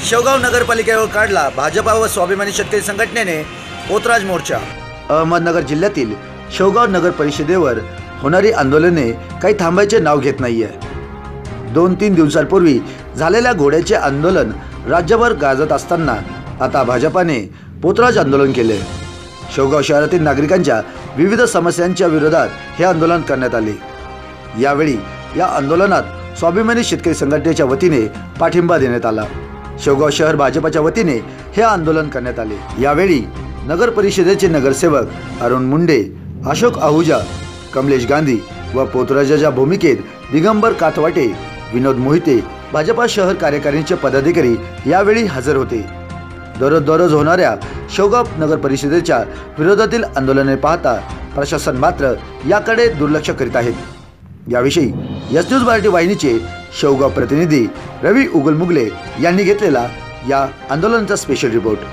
शेवगाव नगरपालिकेवर काढला भाजपा व स्वाभिमानी शेतकरी संघटनेने पोतराज मोर्चा। अहमदनगर जिल्ह्यातील शेवगाव नगर परिषदेवर होणारी आंदोलने काही थांबायचे नाव घेत नाहीये। 2-3 दिवसांपूर्वी झालेल्या घोड्याचे आंदोलन राज्यभर गाजत असताना आता भाजपाने पोतराज आंदोलन केले। शेवगाव शहरातील नागरिकांच्या विविध समस्यांच्या विरोधात हे आंदोलन करण्यात आले। यावेळी या आंदोलनात स्वाभिमानी शेतकरी संघटनेच्या वतीने पाठिंबा देण्यात आला। शेवगाव शहर भाजपाच्या वतीने हे आंदोलन करण्यात आले। यावेळी नगर परिषदेचे नगरसेवक अरुण मुंडे, अशोक आहुजा, कमलेश गांधी व पोतराजाच्या भूमिकेत दिगंबर काथवाटे, विनोद मोहिते, भाजपा शहर कार्यकारिणीचे पदाधिकारी यावेळी हजर होते। दररोज होणाऱ्या शेवगाव नगर परिषदेच्या विरोधातील आंदोलने पाहता प्रशासन मात्र याकडे दुर्लक्ष करीत आहेत। याविषयी एस न्यूज मराठी वाहिनीचे शेवगाव प्रतिनिधी रवी उगलमुगले यांनी घेतलेला या आंदोलनाचा स्पेशल रिपोर्ट।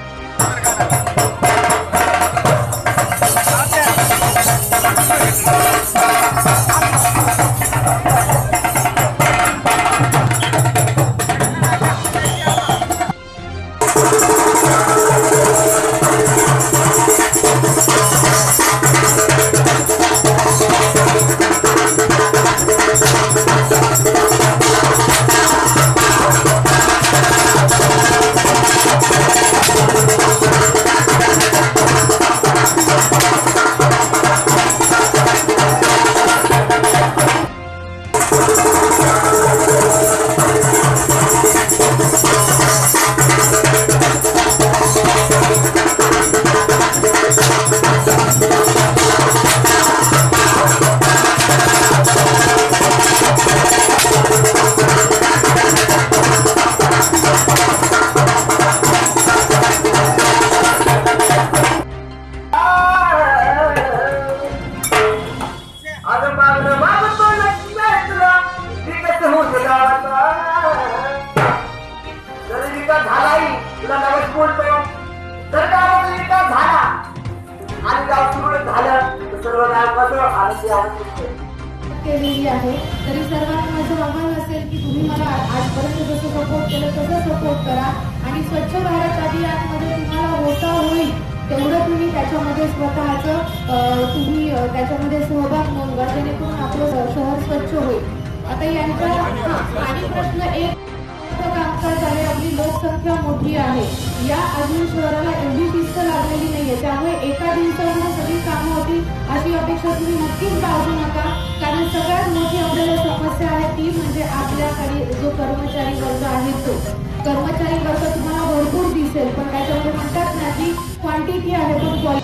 केलेली आहे तरी सर्वांना माझं आव्हान असेल की तुम्ही मला आजपर्यंत जसं सपोर्ट केलं तसं सपोर्ट करा आणि स्वच्छ भारत अभियानमध्ये तुम्हाला होता होईल तेवढं तुम्ही त्याच्यामध्ये स्वतःचं तुम्ही त्याच्यामध्ये सहभाग नोंदवा जेणेकरून आपलं शहर स्वच्छ होईल। आता यांचा पाणी प्रश्न एक कामकाज आहे, आपली लोकसंख्या मोठी आहे, या अजून शहराला एवढी शिस्त लागलेली नाहीये, त्यामुळे एका दिवसामध्ये सगळी कामं होतील अशी अपेक्षा तुम्ही नक्कीच बाळगू नका। कारण सगळ्यात मोठी आपल्याला समस्या आहे ती म्हणजे आपल्याकडे जो कर्मचारी वर्ग आहे तो कर्मचारी वर्ग तुम्हाला भरपूर दिसेल पण त्याच्यामध्ये म्हणतात ना की क्वांटिटी आहे पण